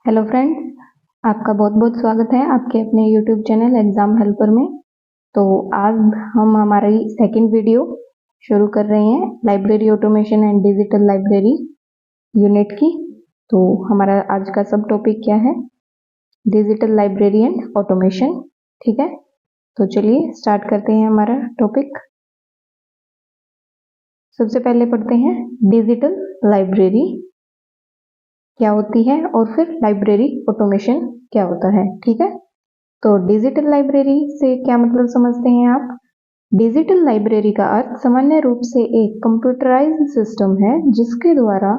Hello friends, आपका बहुत बहुत स्वागत है आपके अपने यूट्यूब चैनल एग्ज़ाम हेल्पर में। तो आज हम हमारी सेकंड वीडियो शुरू कर रहे हैं library automation and digital library unit की। तो हमारा आज का सब टॉपिक क्या है? Digital library and automation. ठीक है, तो चलिए स्टार्ट करते हैं हमारा टॉपिक। सबसे पहले पढ़ते हैं डिजिटल लाइब्रेरी क्या होती है और फिर लाइब्रेरी ऑटोमेशन क्या होता है। ठीक है, तो डिजिटल लाइब्रेरी से क्या मतलब समझते हैं आप? डिजिटल लाइब्रेरी का अर्थ सामान्य रूप से एक कंप्यूटराइज्ड सिस्टम है जिसके द्वारा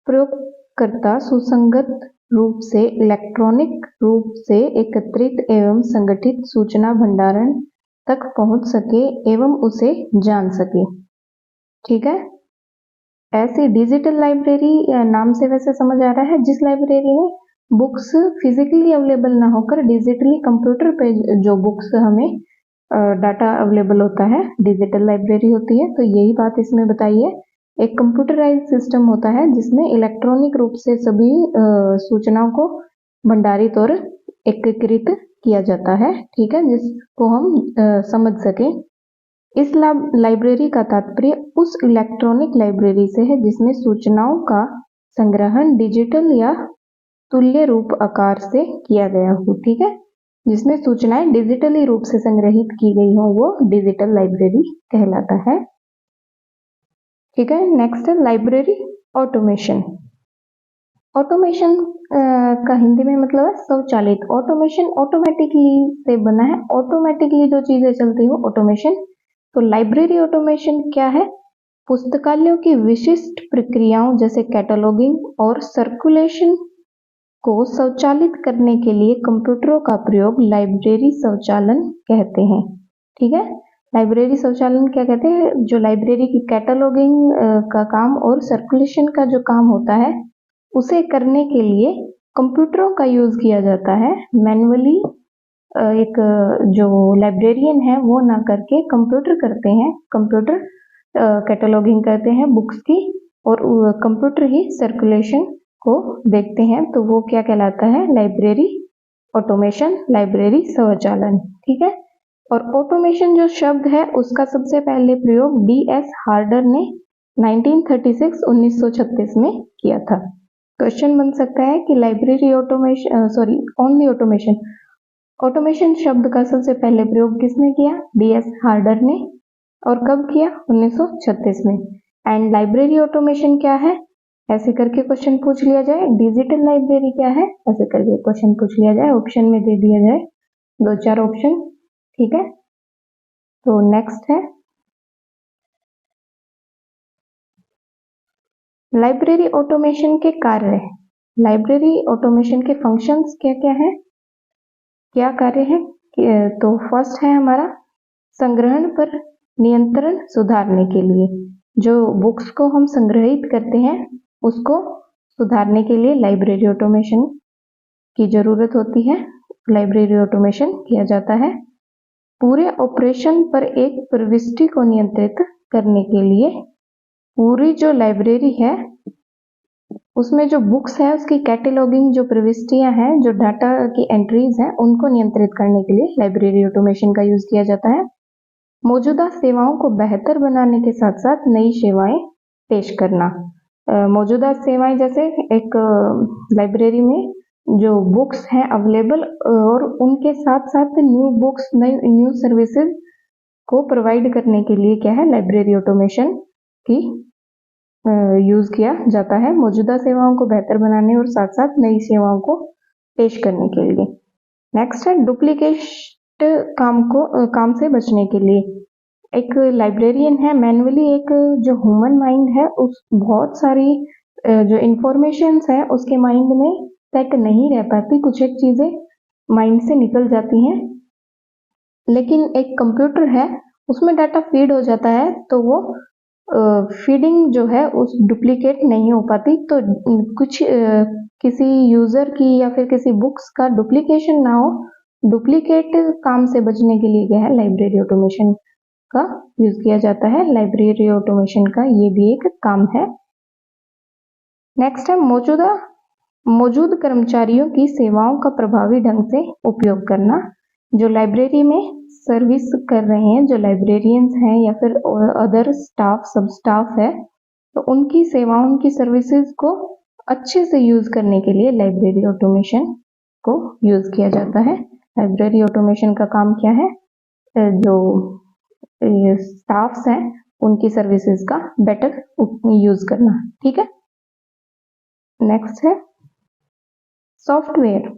प्रयोगकर्ता सुसंगत रूप से इलेक्ट्रॉनिक रूप से एकत्रित एवं संगठित सूचना भंडारण तक पहुंच सके एवं उसे जान सके। ठीक है, ऐसी डिजिटल लाइब्रेरी नाम से वैसे समझ आ रहा है जिस लाइब्रेरी में बुक्स फिजिकली अवेलेबल ना होकर डिजिटली कंप्यूटर पे जो बुक्स हमें डाटा अवेलेबल होता है, डिजिटल लाइब्रेरी होती है। तो यही बात इसमें बताई है। एक कंप्यूटराइज्ड सिस्टम होता है जिसमें इलेक्ट्रॉनिक रूप से सभी सूचनाओं को भंडारित और एकीकृत किया जाता है। ठीक है, जिसको हम समझ सके। इस लाइब्रेरी का तात्पर्य उस इलेक्ट्रॉनिक लाइब्रेरी से है जिसमें सूचनाओं का संग्रहण डिजिटल या तुल्य रूप आकार से किया गया हो। ठीक है, जिसमें सूचनाएं डिजिटली रूप से संग्रहित की गई हो वो डिजिटल लाइब्रेरी कहलाता है। ठीक है, नेक्स्ट है लाइब्रेरी ऑटोमेशन। ऑटोमेशन का हिंदी में मतलब है स्वचालित। ऑटोमेशन ऑटोमेटिकली से बना है, ऑटोमेटिकली जो चीजें चलती हो ऑटोमेशन। तो लाइब्रेरी ऑटोमेशन क्या है? पुस्तकालयों की विशिष्ट प्रक्रियाओं जैसे कैटलॉगिंग और सर्कुलेशन को स्वचालित करने के लिए कंप्यूटरों का प्रयोग लाइब्रेरी स्वचालन कहते हैं। ठीक है, लाइब्रेरी स्वचालन क्या कहते हैं? जो लाइब्रेरी की कैटलॉगिंग का काम और सर्कुलेशन का जो काम होता है उसे करने के लिए कंप्यूटरों का यूज किया जाता है। मैनुअली एक जो लाइब्रेरियन है वो ना करके कंप्यूटर करते हैं। कंप्यूटर कैटलॉगिंग करते हैं बुक्स की और कंप्यूटर ही सर्कुलेशन को देखते हैं। तो वो क्या कहलाता है? लाइब्रेरी ऑटोमेशन, लाइब्रेरी स्वचालन। ठीक है, और ऑटोमेशन जो शब्द है उसका सबसे पहले प्रयोग DS हार्डर ने 1936 में किया था। क्वेश्चन बन सकता है कि library automation only automation, automation शब्द का सबसे पहले प्रयोग किसने किया? DS हार्डर ने। और कब किया? 1936 में। एंड लाइब्रेरी ऑटोमेशन क्या है? ऐसे करके क्वेश्चन पूछ लिया जाए। डिजिटल लाइब्रेरी क्या है? ऐसे करके क्वेश्चन पूछ लिया जाए, ऑप्शन में दे दिया जाए 2-4 ऑप्शन। ठीक है, तो नेक्स्ट है लाइब्रेरी ऑटोमेशन के कार्य। लाइब्रेरी ऑटोमेशन के फंक्शंस क्या क्या है, क्या कार्य है? तो फर्स्ट है हमारा संग्रहण पर नियंत्रण सुधारने के लिए। जो बुक्स को हम संग्रहित करते हैं उसको सुधारने के लिए लाइब्रेरी ऑटोमेशन की जरूरत होती है। लाइब्रेरी ऑटोमेशन किया जाता है। पूरे ऑपरेशन पर एक प्रविष्टि को नियंत्रित करने के लिए पूरी जो लाइब्रेरी है उसमें जो बुक्स है उसकी कैटलॉगिंग, जो प्रविष्टियां हैं, जो डाटा की एंट्रीज हैं उनको नियंत्रित करने के लिए लाइब्रेरी ऑटोमेशन का यूज किया जाता है। मौजूदा सेवाओं को बेहतर बनाने के साथ साथ नई सेवाएं पेश करना। मौजूदा सेवाएं जैसे एक लाइब्रेरी में जो बुक्स हैं अवेलेबल और उनके साथ साथ न्यू बुक्स, न्यू सर्विसेज को प्रोवाइड करने के लिए क्या है? लाइब्रेरी ऑटोमेशन की यूज किया जाता है मौजूदा सेवाओं को बेहतर बनाने और साथ साथ नई सेवाओं को पेश करने के लिए। नेक्स्ट है डुप्लीकेट काम से बचने के लिए। एक लाइब्रेरियन है, मैनुअली एक जो ह्यूमन माइंड है उस बहुत सारी जो इंफॉर्मेशन है उसके माइंड में सेट नहीं रह पाती, कुछ एक चीजें माइंड से निकल जाती हैं। लेकिन एक कंप्यूटर है उसमें डाटा फीड हो जाता है तो वो फीडिंग जो है उस डुप्लीकेट नहीं हो पाती। तो कुछ किसी यूजर की या फिर किसी बुक्स का डुप्लीकेशन ना हो, डुप्लीकेट काम से बचने के लिए क्या है? लाइब्रेरी ऑटोमेशन का यूज किया जाता है। लाइब्रेरी ऑटोमेशन का ये भी एक काम है। नेक्स्ट है मौजूदा मौजूद कर्मचारियों की सेवाओं का प्रभावी ढंग से उपयोग करना। जो लाइब्रेरी में सर्विस कर रहे हैं, जो लाइब्रेरियंस हैं या फिर अदर स्टाफ, सब स्टाफ है, तो उनकी सेवाओं, उनकी सर्विसेज को अच्छे से यूज करने के लिए लाइब्रेरी ऑटोमेशन को यूज किया जाता है। लाइब्रेरी ऑटोमेशन का काम क्या है? जो स्टाफ्स हैं उनकी सर्विसेज का बेटर यूज करना। ठीक है, नेक्स्ट है सॉफ्टवेयर।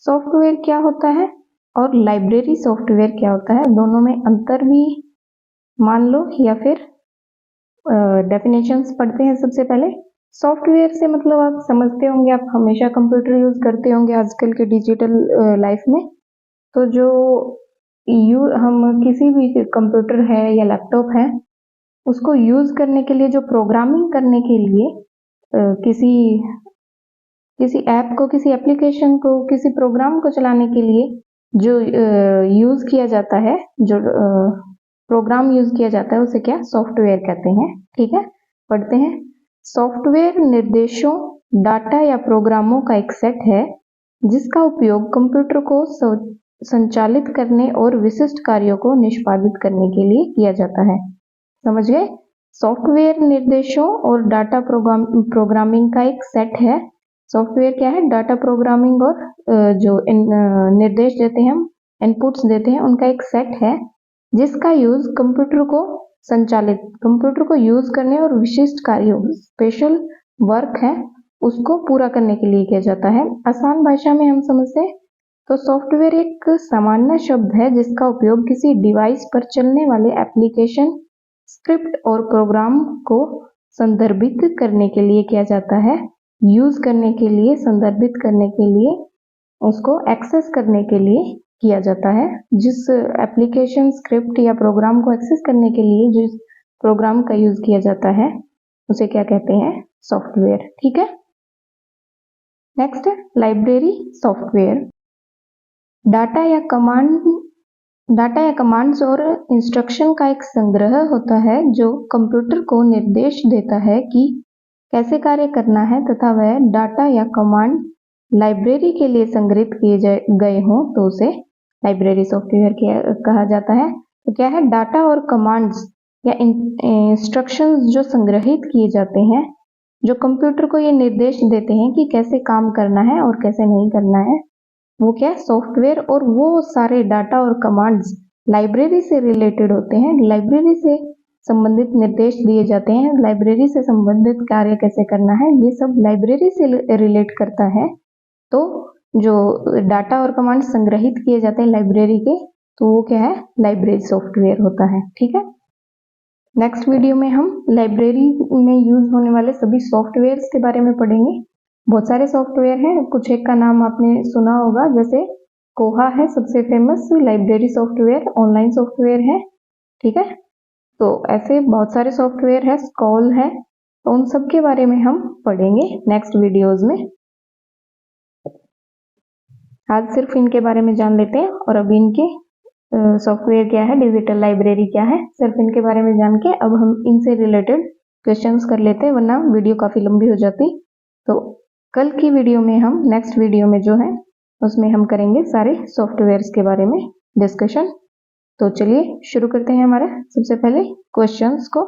सॉफ्टवेयर क्या होता है और लाइब्रेरी सॉफ्टवेयर क्या होता है, दोनों में अंतर भी मान लो या फिर डेफिनेशंस पढ़ते हैं। सबसे पहले सॉफ्टवेयर से मतलब आप समझते होंगे, आप हमेशा कंप्यूटर यूज करते होंगे आजकल के डिजिटल लाइफ में। तो जो हम किसी भी कंप्यूटर है या लैपटॉप है उसको यूज करने के लिए, जो प्रोग्रामिंग करने के लिए किसी ऐप को, किसी एप्लीकेशन को, किसी प्रोग्राम को चलाने के लिए जो यूज किया जाता है, जो प्रोग्राम यूज किया जाता है, उसे क्या सॉफ्टवेयर कहते हैं। ठीक है, पढ़ते हैं। सॉफ्टवेयर निर्देशों, डाटा या प्रोग्रामों का एक सेट है जिसका उपयोग कंप्यूटर को संचालित करने और विशिष्ट कार्यों को निष्पादित करने के लिए किया जाता है। समझ गए? सॉफ्टवेयर निर्देशों और डाटा प्रोग्रामिंग का एक सेट है। सॉफ्टवेयर क्या है? डाटा प्रोग्रामिंग और जो निर्देश देते हैं, हम इनपुट्स देते हैं, उनका एक सेट है जिसका यूज कंप्यूटर को यूज करने और विशिष्ट कार्यों, स्पेशल वर्क है, उसको पूरा करने के लिए किया जाता है। आसान भाषा में हम समझते तो सॉफ्टवेयर एक सामान्य शब्द है जिसका उपयोग किसी डिवाइस पर चलने वाले एप्लीकेशन, स्क्रिप्ट और प्रोग्राम को संदर्भित करने के लिए किया जाता है। यूज करने के लिए, संदर्भित करने के लिए, उसको एक्सेस करने के लिए किया जाता है। जिस एप्लीकेशन, स्क्रिप्ट या प्रोग्राम को एक्सेस करने के लिए जिस प्रोग्राम का यूज किया जाता है उसे क्या कहते हैं? सॉफ्टवेयर। ठीक है, नेक्स्ट है लाइब्रेरी सॉफ्टवेयर। डाटा या कमांड्स और इंस्ट्रक्शन का एक संग्रह होता है जो कंप्यूटर को निर्देश देता है कि कैसे कार्य करना है, तथा वह डाटा या कमांड लाइब्रेरी के लिए संग्रहित किए गए हों तो उसे लाइब्रेरी सॉफ्टवेयर कहा जाता है। तो क्या है? डाटा और कमांड्स या इंस्ट्रक्शंस जो संग्रहित किए जाते हैं, जो कंप्यूटर को ये निर्देश देते हैं कि कैसे काम करना है और कैसे नहीं करना है, वो क्या है? सॉफ्टवेयर। और वो सारे डाटा और कमांड्स लाइब्रेरी से रिलेटेड होते हैं, लाइब्रेरी से संबंधित निर्देश दिए जाते हैं, लाइब्रेरी से संबंधित कार्य कैसे करना है, ये सब लाइब्रेरी से रिलेट करता है। तो जो डाटा और कमांड संग्रहित किए जाते हैं लाइब्रेरी के, तो वो क्या है? लाइब्रेरी सॉफ्टवेयर होता है। ठीक है, नेक्स्ट वीडियो में हम लाइब्रेरी में यूज होने वाले सभी सॉफ्टवेयर्स के बारे में पढ़ेंगे। बहुत सारे सॉफ्टवेयर हैं, कुछ एक का नाम आपने सुना होगा, जैसे कोहा है सबसे famous library software, online software है। ठीक है, तो ऐसे बहुत सारे सॉफ्टवेयर है, स्कॉल है, तो उन सब के बारे में हम पढ़ेंगे नेक्स्ट वीडियोज में। आज सिर्फ इनके बारे में जान लेते हैं, और अभी इनके सॉफ्टवेयर क्या है, डिजिटल लाइब्रेरी क्या है, सिर्फ इनके बारे में जान के अब हम इनसे रिलेटेड क्वेश्चंस कर लेते हैं, वरना वीडियो काफी लंबी हो जाती। तो कल की वीडियो में हम, नेक्स्ट वीडियो में जो है उसमें हम करेंगे सारे सॉफ्टवेयर्स के बारे में डिस्कशन। तो चलिए शुरू करते हैं हमारे सबसे पहले क्वेश्चंस को।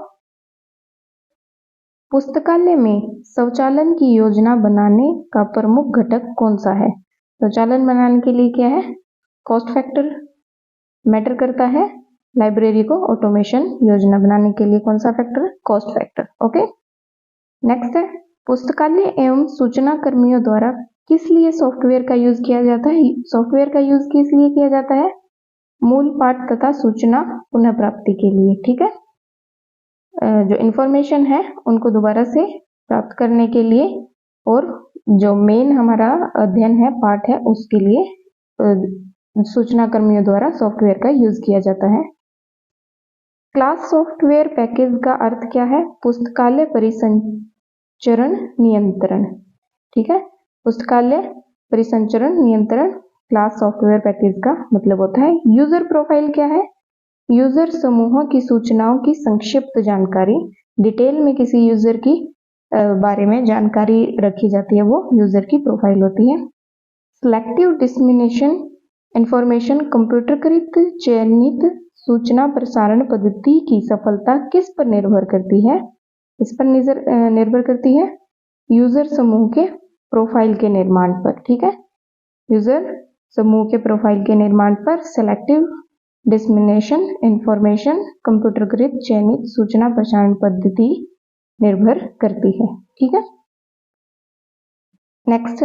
पुस्तकालय में शौचालय की योजना बनाने का प्रमुख घटक कौन सा है? शौचालय बनाने के लिए क्या है? कॉस्ट फैक्टर मैटर करता है। लाइब्रेरी को ऑटोमेशन योजना बनाने के लिए कौन सा factor? Cost factor. Okay, next है पुस्तकालय एवं सूचना कर्मियों द्वारा किस लिए सॉफ्टवेयर का यूज किया जाता है? सॉफ्टवेयर का यूज किस लिए किया जाता है? मूल पाठ तथा सूचना पुनः प्राप्ति के लिए। ठीक है, जो इंफॉर्मेशन है उनको दोबारा से प्राप्त करने के लिए, और जो मेन हमारा अध्ययन है, पाठ है, उसके लिए सूचना कर्मियों द्वारा सॉफ्टवेयर का यूज किया जाता है। क्लास सॉफ्टवेयर पैकेज का अर्थ क्या है? पुस्तकालय परिसंचरण नियंत्रण। ठीक है, पुस्तकालय परिसंचरण नियंत्रण क्लास सॉफ्टवेयर पैकेज का मतलब होता है। यूजर प्रोफाइल क्या है? यूजर समूहों की सूचनाओं की संक्षिप्त जानकारी, डिटेल में किसी यूजर की बारे में जानकारी रखी जाती है, वो यूजर की प्रोफाइल होती है। सिलेक्टिव डिस्मिनेशन इंफॉर्मेशन कंप्यूटरकृत चयनित सूचना प्रसारण पद्धति की सफलता किस पर निर्भर करती है? इस पर निर्भर करती है यूजर समूह के प्रोफाइल के निर्माण पर। ठीक है, यूजर समूह के प्रोफाइल के निर्माण पर सिलेक्टिव डिस्मिनेशन इंफॉर्मेशन कंप्यूटरकृत चयनित सूचना प्रसारण पद्धति निर्भर करती है। ठीक है, नेक्स्ट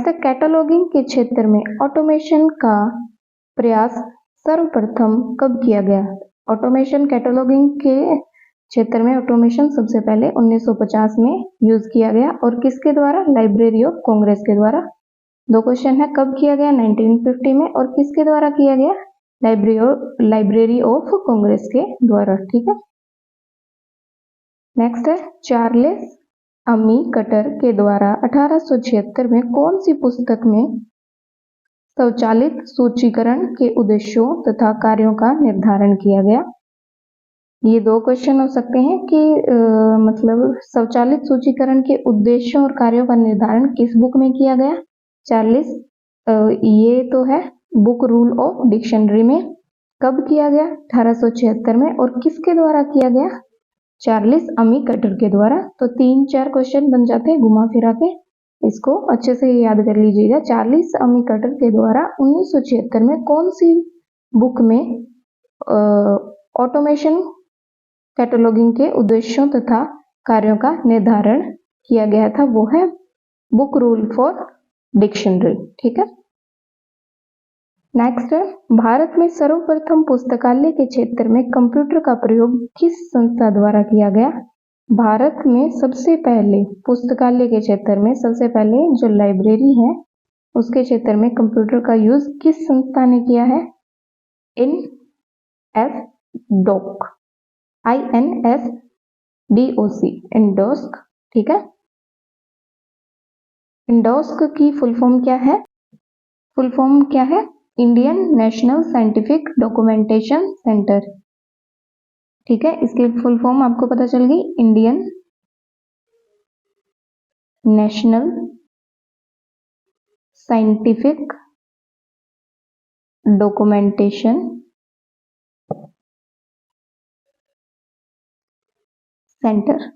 है कैटलॉगिंग के क्षेत्र में ऑटोमेशन का प्रयास सर्वप्रथम कब किया गया? ऑटोमेशन कैटलॉगिंग के क्षेत्र में ऑटोमेशन सबसे पहले 1950 में यूज किया गया और किसके द्वारा? लाइब्रेरी ऑफ कांग्रेस के द्वारा। दो क्वेश्चन है, कब किया गया? 1950 में, और किसके द्वारा किया गया? लाइब्रेरी ऑफ कांग्रेस के द्वारा। ठीक है, नेक्स्ट है चार्ल्स अमी कटर के द्वारा 1876 में कौन सी पुस्तक में स्वचालित सूचीकरण के उद्देश्यों तथा कार्यों का निर्धारण किया गया? ये दो क्वेश्चन हो सकते हैं कि मतलब स्वचालित सूचीकरण के उद्देश्यों और कार्यों का निर्धारण किस बुक में किया गया? चार्ल्स ये तो है बुक रूल ऑफ डिक्शनरी में। कब किया गया? 1876 में, और किसके द्वारा किया गया? चार्ल्स अमी कटर के द्वारा। तो 3-4 क्वेश्चन बन जाते हैं घुमा फिरा के, इसको अच्छे से याद कर लीजिएगा। चार्ल्स अमी कटर के द्वारा 1976 में कौन सी बुक में ऑटोमेशन कैटलॉगिंग के उद्देश्यों तथा कार्यों का निर्धारण किया गया था? वो है बुक रूल फॉर डिक्शनरी। ठीक है, नेक्स्ट है भारत में सर्वप्रथम पुस्तकालय के क्षेत्र में कंप्यूटर का प्रयोग किस संस्था द्वारा किया गया? भारत में सबसे पहले पुस्तकालय के क्षेत्र में सबसे पहले जो लाइब्रेरी है उसके क्षेत्र में कंप्यूटर का यूज किस संस्था ने किया है? INSDOC, इंडोस्क। ठीक है, इंडोस्क की फुल फॉर्म क्या है? फुल फॉर्म क्या है? Indian national scientific documentation centre. ठीक है, इसकी फुल फॉर्म आपको पता चल गई, Indian national scientific documentation centre.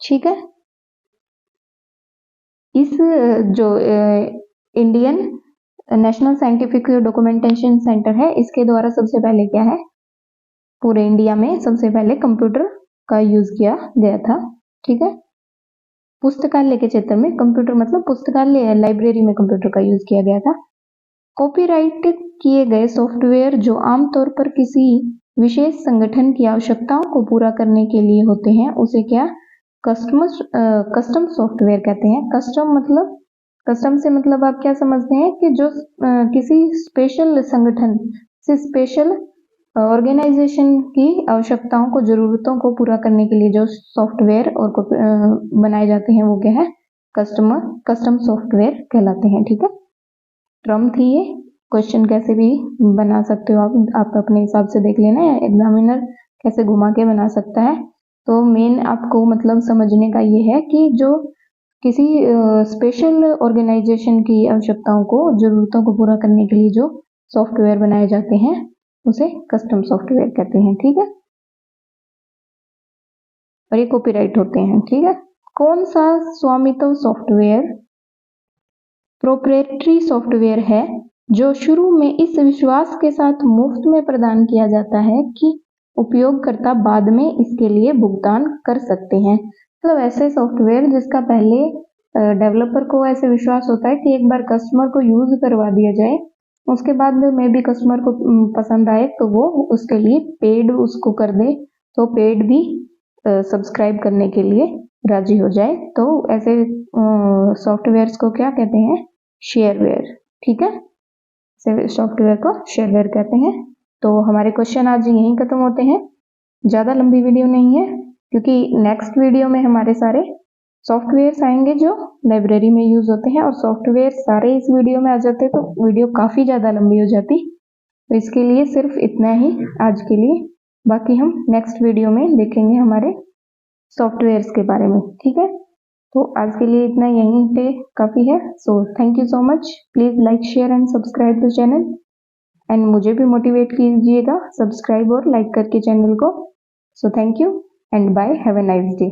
ठीक है, इस जो Indian national scientific documentation centre है इसके द्वारा सबसे पहले क्या है, पूरे इंडिया में सबसे पहले कंप्यूटर का यूज किया गया था। ठीक है, पुस्तकालय के क्षेत्र में कंप्यूटर मतलब पुस्तकालय लाइब्रेरी में कंप्यूटर का यूज किया गया था। कॉपीराइट किए गए सॉफ्टवेयर जो आमतौर पर किसी विशेष संगठन की आवश्यकताओं को पूरा करने के लिए होते हैं उसे क्या कस्टम सॉफ्टवेयर कहते हैं। कस्टम से मतलब आप क्या समझते हैं कि जो किसी स्पेशल संगठन से स्पेशल ऑर्गेनाइजेशन की आवश्यकताओं को जरूरतों को पूरा करने के लिए जो सॉफ्टवेयर और बनाए जाते हैं वो क्या है? कस्टम सॉफ्टवेयर कहलाते हैं। ठीक है, टर्म थी ये, क्वेश्चन कैसे भी बना सकते हो आप अपने हिसाब से देख लेना, या एग्जामिनर कैसे घुमा के बना सकता है। तो मेन आपको मतलब समझने का ये है कि जो किसी स्पेशल ऑर्गेनाइजेशन की आवश्यकताओं को जरूरतों को पूरा करने के लिए जो सॉफ्टवेयर बनाए जाते हैं उसे कस्टम सॉफ्टवेयर कहते हैं। ठीक है, और ये कॉपीराइट होते हैं। ठीक है, कौन सा स्वामित्व सॉफ्टवेयर प्रोप्राइटरी सॉफ्टवेयर है जो शुरू में इस विश्वास के साथ मुफ्त में प्रदान किया जाता है कि उपयोगकर्ता बाद में इसके लिए भुगतान कर सकते हैं? मतलब ऐसे सॉफ्टवेयर जिसका पहले डेवलपर को ऐसे विश्वास होता है कि एक बार कस्टमर को यूज करवा दिया जाए, उसके बाद में भी कस्टमर को पसंद आए तो वो उसके लिए पेड उसको कर दे, तो पेड भी सब्सक्राइब करने के लिए राजी हो जाए। तो ऐसे सॉफ्टवेयर्स को क्या कहते हैं? शेयरवेयर। ठीक है, सॉफ्टवेयर को शेयरवेयर कहते हैं। तो हमारे क्वेश्चन आज यहीं खत्म होते हैं, ज़्यादा लंबी वीडियो नहीं है क्योंकि नेक्स्ट वीडियो में हमारे सारे सॉफ्टवेयर्स आएंगे जो लाइब्रेरी में यूज होते हैं, और सॉफ्टवेयर सारे इस वीडियो में आ जाते तो वीडियो काफ़ी ज़्यादा लंबी हो जाती। तो इसके लिए सिर्फ इतना ही आज के लिए, बाकी हम नेक्स्ट वीडियो में देखेंगे हमारे सॉफ्टवेयर्स के बारे में, ठीक है। तो आज के लिए इतना यहीं पे काफ़ी है। सो thank you so much, please like share and subscribe the channel, and मुझे भी मोटिवेट कीजिएगा सब्सक्राइब और लाइक करके चैनल को। So thank you and bye, have a nice day.